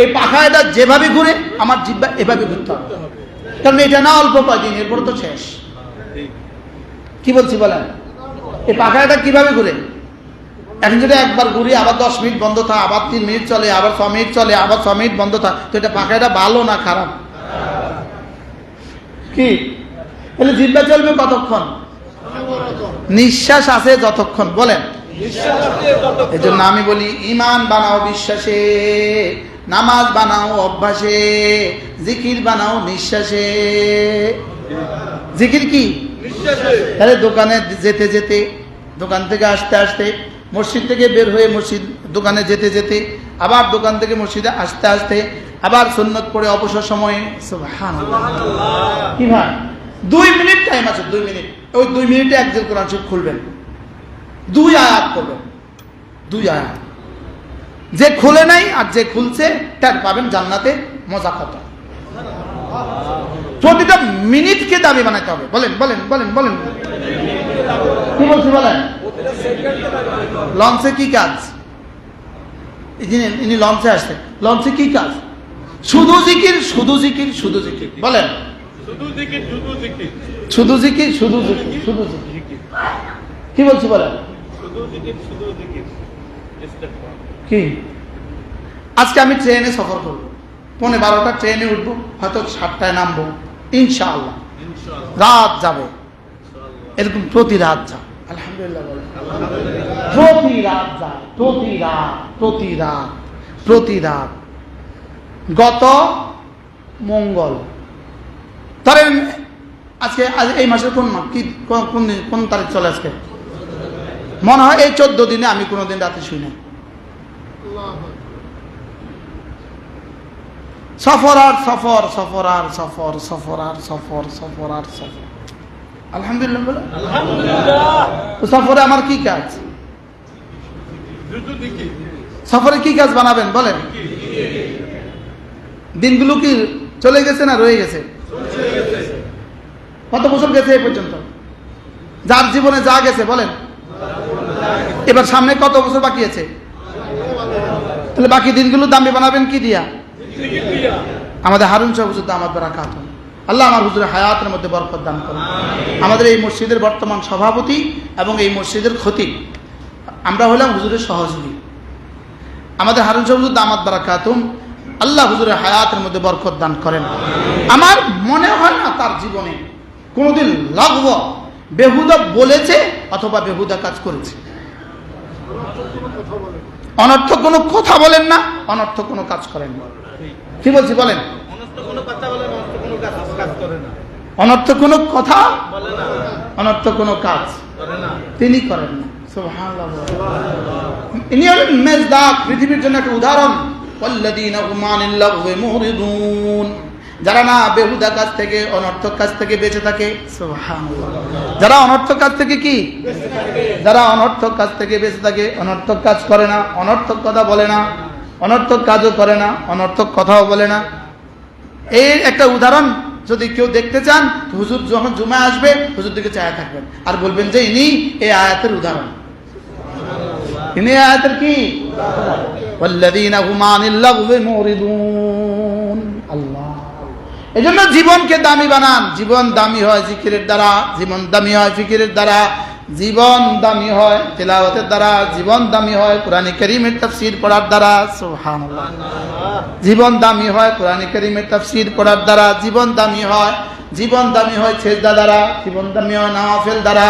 এই পাখা এটা যেভাবে ঘুরে আমার জিব্বা এভাবে ঘুরতে হবে, কারণ এটা না অল্প কয়দিন, এরপর তো শেষ। কি বলছি বলেন? এই পাখা এটা কিভাবে ঘুরে? এখন যদি একবার ঘুরি আবার 10 মিনিট বন্ধ থাকে, আবার 3 মিনিট চলে, আবার 6 মিনিট চলে, আবার 6 মিনিট বন্ধ থাকে, তো এটা পাখা এটা ভালো না খারাপ? কি তাহলে জিব্বা চলবে কতক্ষণ? নিঃশ্বাস আছে যতক্ষণ। বলেন এই জন্য আমি বলি ঈমান বানাও বিশ্বাসে, নামাজ বানাও অভ্যাসে, জিকির বানাও নিঃশ্বাসে। জিকির কি? তাহলে দোকানে যেতে যেতে, দোকান থেকে আসতে আসতে, মসজিদ থেকে বের হয়ে মসজিদ দোকানে যেতে যেতে, আবার দোকান থেকে মসজিদে আসতে আসতে, আবার সুন্নত পড়ে অবসর সময়ে। সুবহানাল্লাহ। কি ভাই 2 মিনিট টাইম আছে, 2 মিনিট। ওই 2 মিনিটে একজন কোরআন শরীফ খুলবেন, 2 আয়াত করবেন, 2 আয়াত। যে খুলে নাই আর যে খুলছে তার পাবেন জান্নাতে মজা কত। প্রতিটা মিনিটকে দাবি বানাইতে হবে। বলেন বলেন বলেন বলেন কি বলছি বলেন? লঞ্চে কি কাজ? ইনি লঞ্চে আসছে, লঞ্চে কি কাজ? শুধু জিকির, শুধু জিকির, শুধু জিকির। বলেন শুধু জিকির, শুধু জিকির, শুধু জিকির, শুধু জিকির, শুধু জিকির। জিকির, কি বলছি বলেন? শুধু জিকির, শুধু জিকির। ইস্তেগফার। কি আজকে আমি ট্রেনে সফর করবো, 11:30 ট্রেনে উঠবো, হয়তো 7টায় নামবো, ইনশাআল্লাহ ইনশাআল্লাহ, রাত যাবে, ইনশাআল্লাহ। এরকম প্রতি রাত যায়। আলহামদুলিল্লাহ বলেন। আলহামদুলিল্লাহ। প্রতি রাত যায়, প্রতি রাত, প্রতি রাত, প্রতি রাত। গত মঙ্গল, ধরেন আজকে এই মাসের কোন মাস, কি কোন দিন, কোন তারিখ চলে আজকে? মনে হয় এই 14 দিনে আমি কোনোদিন রাতে শুই নাই। সফর আর সফর, সফর আর সফর, সফর আর সফর, সফর আর সফর। আলহামদুলিল্লাহ বলে। আলহামদুলিল্লাহ। তো সফরে আমার কি কাজ? শুধু জিকির, সফরে কি কাজ বানাবেন বলেন? দিনগুলো কি চলে গেছে না রয়ে গেছে? কত বছর গেছে এই পর্যন্ত? যার জীবনে যা গেছে বলেন, এবার সামনে কত বছর বাকি আছে? তাহলে বাকি দিনগুলো দামি বানাবেন কি দিয়া? জিকির দিয়া। আমাদের হারুন সাহেব হুজুর দামাত বারাকাত, আল্লাহ আমার হুজুরের হায়াতের মধ্যে বরকত দান করুন। আমাদের এই মসজিদের বর্তমান সভাপতি এবং এই মসজিদের খতিব, আমরা হলাম হুজুরের সহযোগী। আমাদের হারুন সাহেব হুজুর দামাত বারাকাতুম, আল্লাহ হুজুরের হায়াতের মধ্যে বরকত দান করেন। আমার মনে হয় না তার জীবনে কোনোদিন লাগব বেহুদা বলেছে অথবা বেহুদা কাজ করেছে। অনর্থক কোনো কথা বলেন না, অনর্থক কোনো কাজ করেন না। কি বলছি বলেন? অনর্থ কোনো কথা বলে না, অনর্থ কোনো কাজ করে না। অনর্থক কোনো কথা, বলে না, অনর্থক কোনো কাজ করে না। তিনি করেন না। সুবহানাল্লাহ। ইনি হলেন মেজদাক, পৃথিবীর জন্য একটা উদাহরণ। ওয়াল্লাযীনা হুম আনিল লাগওয়ি মুরিদুন, যারা না বেহুদা কাজ থেকে, অনর্থক কাজ থেকে বেঁচে থাকে। সুবহানাল্লাহ। যারা অনর্থক কাজ থেকে কি, যারা অনর্থক কাজ থেকে বেঁচে থাকে, অনর্থক কাজ করে না, অনর্থক কথা বলে না, অনর্থক কাজও করে না, অনর্থক কথাও বলে না। এই একটা উদাহরণ যদি কেউ দেখতে চান, হুজুর যখন জুমায় আসবে, হুজুর দিকে চায়া থাকবেন আর বলবেন যে ইনি এই আয়াতের উদাহরণ। ইনি আয়াতের কি? ওয়াল্লাযীনা হুম আনিল লাগওয়ি মুরিদুন। আল্লাহ। এজন্য জীবনকে দামি বানান। জীবন দামি হয় জিকিরের দ্বারা, জীবন দামি হয় ফিকিরের দ্বারা, জীবন দামি হয় তিলাওয়াতের দ্বারা, জীবন দামি হয় কোরআনে কারীমের তাফসীর পড়ার দ্বারা। সুবহানাল্লাহ। জীবন দামি হয় কোরআনে কারীমের তাফসীর পড়ার দ্বারা, জীবন দামি হয়, জীবন দামি হয় সিজদা দ্বারা, জীবন দামি হয় নওয়াফিল দ্বারা।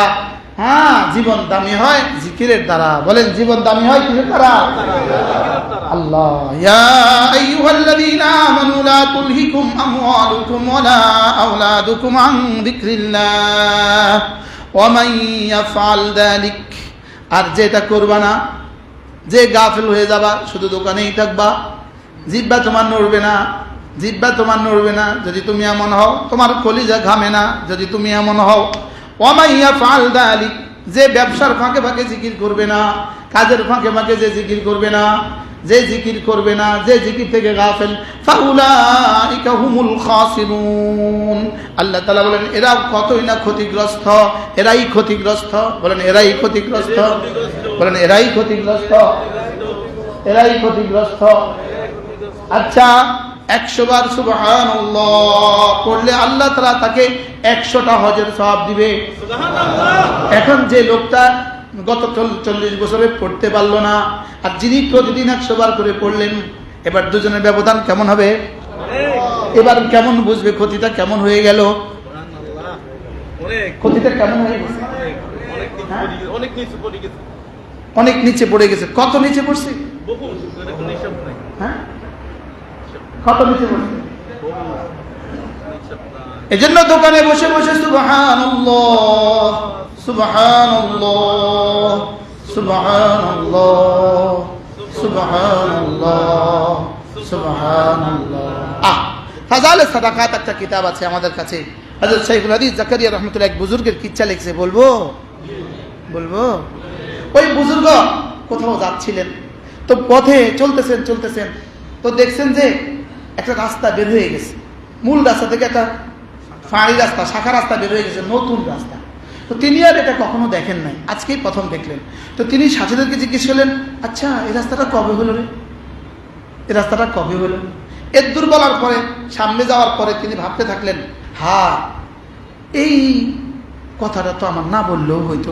হ্যাঁ, জীবন দামি হয় জিকিরের দ্বারা। বলেন জীবন দামি হয় কিসের দ্বারা? আল্লাহ। ইয়া আইয়ুহাল্লাযীনা আমানু লা তুলহিকুম আমওয়ালুকুম ওয়ালা আওলাদুকুম আন যিকরিল্লাহ ওয়া মান ইয়াফআল যালিক, আর যেটা করবা না, যে গাফিল হয়ে যাবা, শুধু দোকানেই থাকবা, জিহ্বা তোমার নড়বে না, জিহ্বা তোমার নড়বে না যদি তুমি এমন হও, তোমার কলিজা ঘামে না যদি তুমি এমন হও। ওয়া মান ইয়াফআল যালিক, যে ব্যবসার ফাঁকে ফাঁকে জিকির করবে না, কাজের ফাঁকে ফাঁকে যে জিকির করবে না, যে জিকির করবে না, যে জিকির থেকে গাফিল, ফাউলাইকা হুমুল খাসিরুন। আল্লাহ তাআলা বলেন এরা কতই না ক্ষতিগ্রস্ত, এরাই ক্ষতিগ্রস্ত। বলেন এরাই ক্ষতিগ্রস্ত, বলেন এরাই ক্ষতিগ্রস্ত, এরাই ক্ষতিগ্রস্ত। আচ্ছা, 100 বার সুবহানাল্লাহ পড়লে আল্লাহ তাআলা তাকে 100টা হজের সওয়াব দিবে। সুবহানাল্লাহ। এখন যে লোকটা গত 40 বছরে পড়তে পারলো না, আর যিনি প্রতিদিন 100 বার করে পড়লেন, এবার দুজনের ব্যবধান কেমন হবে? এবার কেমন বুঝবে ক্ষতিটা কেমন হয়ে গেল? সুবহানাল্লাহ। অনেক ক্ষতিটা কেমন হয়ে গেছে? অনেক নিচে পড়ে গেছে। অনেক নিচে পড়ে গেছে। কত নিচে পড়ছে? বহু, এটা কোনো হিসাব নাই। হ্যাঁ, কত নিচে পড়ছে? বহু, হিসাব নাই। এজন্য দোকানে বসে বসে সুবহানাল্লাহ, সুবহানাল্লাহ, সুবহানাল্লাহ, সুবহানাল্লাহ, সুবহানাল্লাহ। ফাজালে সাদাকাত একটা কিতাব আছে আমাদের কাছে, হযরত শাইখুল হাদিস জাকারিয়া রাহমাতুল্লাহ এক বুজুর্গের কিচ্ছা লিখছে। বলবো বলবো ওই বুজুর্গ কোথাও যাচ্ছিলেন, তো পথে চলতেছেন চলতেছেন, তো দেখছেন যে একটা রাস্তা বের হয়ে গেছে, মূল রাস্তা থেকে একটা ফাঁড়ি রাস্তা, শাখা রাস্তা বের হয়ে গেছে, নতুন রাস্তা। তো তিনি আর এটা কখনো দেখেন নাই, আজকেই প্রথম দেখলেন। তো তিনি সাথীদেরকে জিজ্ঞেস করলেন, আচ্ছা এই রাস্তাটা কবে হলো রে, এই রাস্তাটা কবে হলো? এর দূর বলার পরে, সামনে যাওয়ার পরে তিনি ভাবতে থাকলেন, হ্যাঁ, এই কথাটা তো আমার না বললেও হইতো,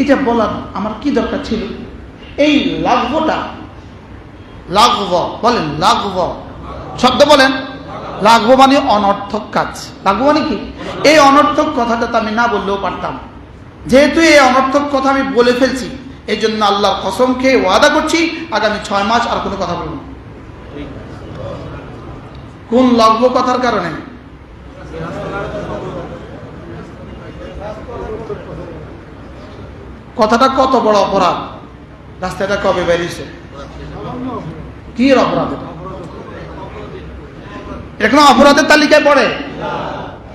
এটা বলার আমার কি দরকার ছিল। এই লাগবটা, লাগব বলেন, লাগব শব্দ বলেন, লাগব মানে অনর্থক কাজ। লাগব মানে কি? এই অনর্থক কথাটা তো আমি না বললেও পারতাম। যেহেতু এই অনর্থক কথা আমি বলে ফেলছি, এই জন্য আল্লাহর কসম খেয়ে ওয়াদা করছি আগামী 6 মাস আর কোনো কথা বলবো না। কোন লাগব কথার কারণে? কথাটা কত বড় অপরাধ, রাস্তাটা কবে বেরিয়েছে, কি এর অপরাধ? এখন অপরাধের তালিকায় পড়ে,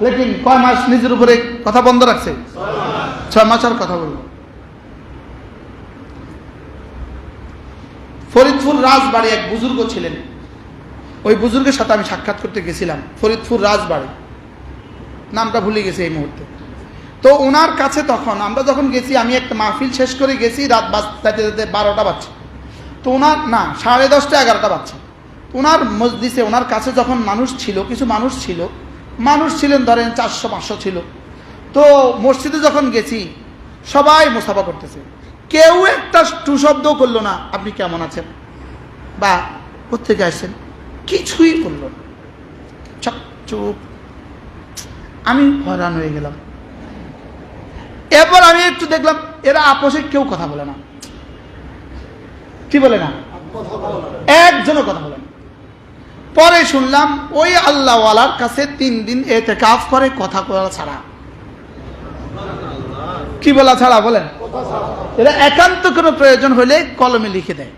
লেকিন কয় মাস নিজের উপরে কথা বন্ধ রাখছে? 6 মাস আর কথা বলবো। ফরিদপুর রাজবাড়ি এক বুজুর্গ ছিলেন, ওই বুজুর্গের সাথে আমি সাক্ষাৎ করতে গেছিলাম। ফরিদপুর রাজবাড়ি, নামটা ভুলে গেছি এই মুহূর্তে। তো ওনার কাছে তখন আমরা যখন গেছি, আমি একটা মাহফিল শেষ করে গেছি, রাত বাজতে 12টা বাজছে। তো ওনার না 10:30 11টা বাজছে। ওনার মজলিসে ওনার কাছে যখন মানুষ ছিল, কিছু মানুষ ছিলেন ধরেন 400-500 ছিল। তো মসজিদে যখন গেছি, সবাই মুসাফা করতেছে, কেউ একটা টু শব্দ করলো না, আপনি কেমন আছেন বা কোত্থেকে আসছেন, কিছুই করলো না, চুপ। আমি হয়রান হয়ে গেলাম। এরপর আমি একটু দেখলাম এরা আপোষে কেউ কথা বলে না। কি বলে না? একজনও কথা বলে না। পরে শুনলাম ওই আল্লাহওয়ালার কাছে 3 দিন ইতিকাফ করে, কথা বলা ছাড়া। কি বলা ছাড়া বলেন? এরা একান্ত কোনো প্রয়োজন হলে কলমে লিখে দেয়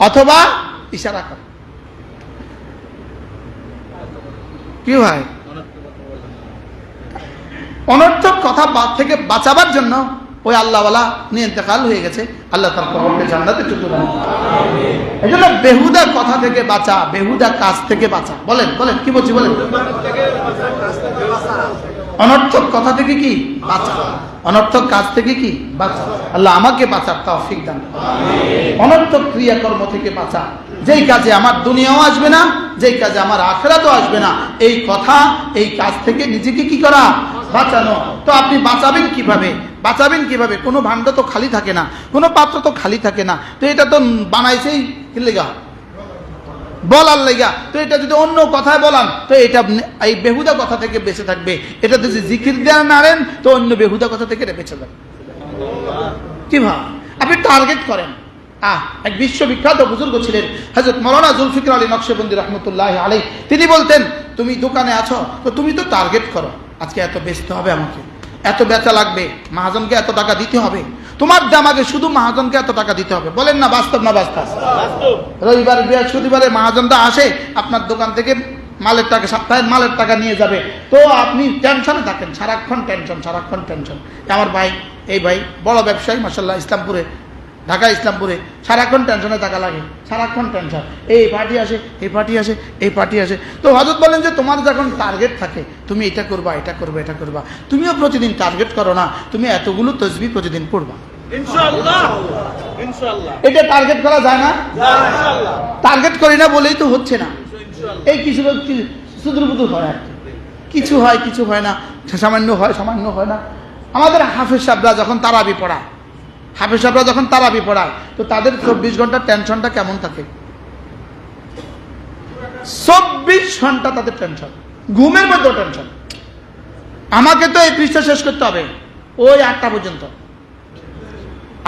অথবা ইশারা করে। কি হয়? অনর্থক কথা থেকে বাঁচাবার জন্য ওই আল্লাহওয়ালা নিয়ে ইন্তেকাল হয়ে গেছে। আল্লাহ তার কবরকে জান্নাতে তুলে দেন। এই জন্য বেহুদা কথা থেকে বাঁচা, বেহুদা কাজ থেকে বাঁচা। বলেন বলেন, কি বলছি বলেন? অনর্থক কথা থেকে কি বাঁচা, অনর্থক কাজ থেকে কি বাঁচা। আল্লাহ আমাকে বাঁচার তৌফিক দান। অনর্থক ক্রিয়াকর্ম থেকে বাঁচা, যেই কাজে আমার দুনিয়াও আসবে না, যেই কাজে আমার আখিরাতও আসবে না, এই কথা এই কাজ থেকে নিজেকে কি করা, বাঁচানো। তো আপনি বাঁচাবেন কিভাবে? বাঁচাবেন কিভাবে? কোনো ভাণ্ড তো খালি থাকে না, কোনো পাত্র তো খালি থাকে না। তো এটা তো বানাইছেই কি লেগা, বলার লেগা। তো এটা যদি অন্য কথায় বলান, তো এটা এই বেহুদা কথা থেকে বেঁচে থাকবে। এটা যদি জিকির দেওয়া নাড়েন, তো অন্য বেহুদা কথা থেকে বেঁচে যাবে। কি ভাব? আপনি টার্গেট করেন। এক বিশ্ববিখ্যাত বুজুর্গ ছিলেন হযরত মাওলানা জুলফিকার আলী নকশবন্দি রহমতুল্লাহ আলাইহি। তিনি বলতেন, তুমি দোকানে আছো, তো তুমি তো টার্গেট করো, আজকে এত বেচতে হবে, আমাকে এত বেচা লাগবে, মহাজনকে এত টাকা দিতে হবে, তোমার দামাকে শুধু মহাজনকে এত টাকা দিতে হবে। বলেন না বাস্তব না বাস্তব? রবিবার বৃহস্পতিবারে মহাজনটা আসে আপনার দোকান থেকে মালের টাকা, সপ্তাহের মালের টাকা নিয়ে যাবে। তো আপনি টেনশনে থাকেন, সারাক্ষণ টেনশন, সারাক্ষণ টেনশন। আমার ভাই, এই ভাই বড় ব্যবসায়ী মাশাআল্লাহ, ইসলামপুরে, ঢাকা ইসলামপুরে, সারাক্ষণ টেনশনে টাকা লাগে, সারাক্ষণ টেনশন, এই পার্টি আসে, এই পার্টি আসে, এই পার্টি আসে। তো হযরত বলেন যে তোমার যখন টার্গেট থাকে, তুমি এটা করবা, এটা করবা, এটা করবা, তুমিও প্রতিদিন টার্গেট করো না, তুমি এতগুলো তসবিহ প্রতিদিন পড়বা, ইনশাআল্লাহ। ইনশাআল্লাহ এটা টার্গেট করা যায় না? ইনশাআল্লাহ টার্গেট করি না বলেই তো হচ্ছে না। এই কিছু সুদূরবুদূর হয়, আর কিছু হয়, কিছু হয় না, সামান্য হয়, সামান্য হয় না। আমাদের হাফেজ সাহেবরা যখন তারাবি পড়ায়, হাফেজ সাহেবরা যখন তারাবি পড়ায়, তো তাদের 24 ঘন্টার টেনশনটা কেমন থাকে? 24 ঘন্টা তাদের টেনশন, ঘুমের মধ্যে টেনশন। আমাকে তো এই পৃষ্ঠা শেষ করতে হবে ওই 8টা পর্যন্ত,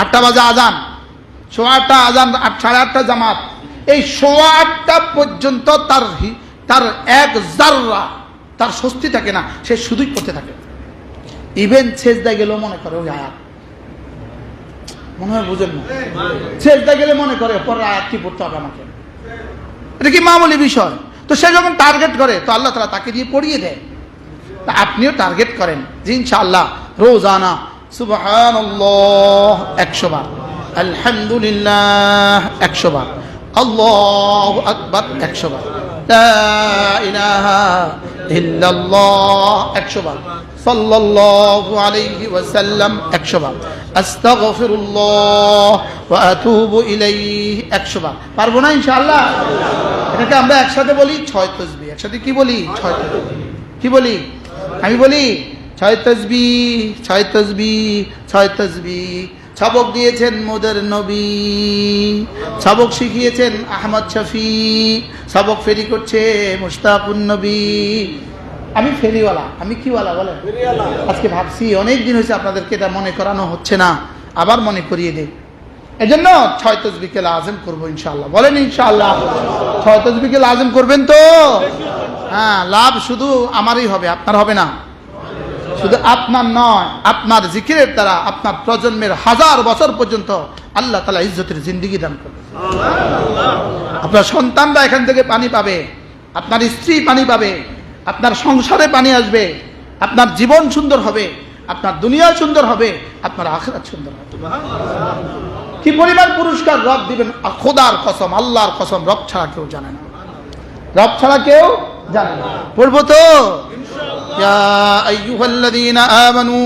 8টা বাজে আজান, 8:15 আজান, 8:30 জামাত, এই 8:15 পর্যন্ত তার এক জাররা তার স্বস্তি থাকে না, সে শুধুই করতে থাকে। ইভেন সেজদা গেলেও মনে করে ওই আয়াত, মনে হয় বুঝেন না, সেজদা গেলে মনে করে পরের আয়াত কি পড়তে হবে আমাকে। এটা কি মামুলি বিষয়? তো সে যখন টার্গেট করে, তো আল্লাহ তাআলা তাকে দিয়ে পড়িয়ে দেয়। তা আপনিও টার্গেট করেন যে ইনশাআল্লাহ রোজানা সুবহানাল্লাহ 100 বার, আলহামদুলিল্লাহ 100 বার, আল্লাহু আকবার 100 বার, লা ইলাহা ইল্লাল্লাহ 100 বার, সাল্লাল্লাহু আলাইহি ওয়াসাল্লাম 100 বার, আস্তাগফিরুল্লাহ ওয়া আতুবু ইলাইহি 100 বার। পারবো না ইনশাআল্লাহ? এটাকে আমরা একসাথে বলি 6 তাসবিহ। একসাথে কি বলি? 6 তাসবিহ। কি বলি? আমি বলি 6 তাসবিহ, 6 তাসবিহ, 6 তাসবিহ। সবক দিয়েছেন মোদের নবী, সবক শিখিয়েছেন আহমদ শফি, সবক ফেরি করছে মুশতাকুন নবী। আমি ফেরিওয়ালা, আমি কিওয়ালা বলেন? আজকে ভাবছি অনেক দিন হয়েছে আপনাদেরকে এটা মনে করানো হচ্ছে না, আবার মনে করিয়ে দেই। এজন্য 6 তাসবিহকে লাজিম করবো ইনশাআল্লাহ। বলেন ইনশাআল্লাহ। 6 তাসবিহকে লাজিম করবেন তো? হ্যাঁ, লাভ শুধু আমারই হবে, আপনার হবে না। শুধু আপনার নয়, আপনার জিকিরের দ্বারা আপনার প্রজন্মের 1000 বছর পর্যন্ত আল্লাহ তাআলা ইজ্জতের জিন্দেগি দান করবে। আপনার সন্তানরা এখান থেকে পানি পাবে, আপনার স্ত্রী পানি পাবে, আপনার সংসারে পানি আসবে, আপনার জীবন সুন্দর হবে, আপনার দুনিয়া সুন্দর হবে, আপনার আখিরাত সুন্দর হবে। কি পরিমাণ পুরস্কার রব দিবেন, খোদার কসম, আল্লাহর কসম, রব ছাড়া কেউ জানে না। রব ছাড়া কেউ জানে না। পড়বো তো? ইয়া আইয়ুহাল্লাযীনা আমানু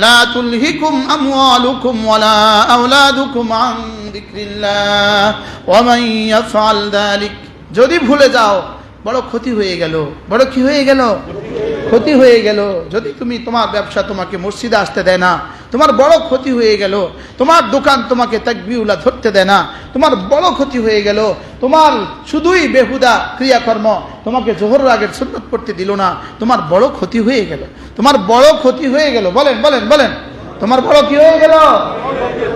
লা তুলহিকুম আমওয়ালুকুম ওয়ালা আওলাদুকুম আন যিকরিল্লাহ ওয়া মান ইয়াফআল যালিক। যদি ভুলে যাও বড় ক্ষতি হয়ে গেল। বড় কি হয়ে গেল? ক্ষতি হয়ে গেল। যদি তুমি তোমার ব্যবসা তোমাকে মসজিদে আসতে দেয় না, তোমার বড় ক্ষতি হয়ে গেল। তোমার দোকান তোমাকে তাকবীরুল্লাহ ধরতে দেয় না, তোমার বড় ক্ষতি হয়ে গেল। তোমার শুধুই বেহুদা ক্রিয়াকর্ম তোমাকে জোহরের আগের সুন্নত পড়তে দিল না, তোমার বড় ক্ষতি হয়ে গেল। তোমার বড় ক্ষতি হয়ে গেল। বলেন বলেন বলেন, তোমার বড় কি হয়ে গেল?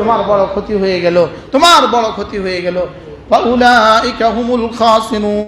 তোমার বড় ক্ষতি হয়ে গেল। তোমার বড় ক্ষতি হয়ে গেল। ফাউলাইকা হুমুল খাসিরুন।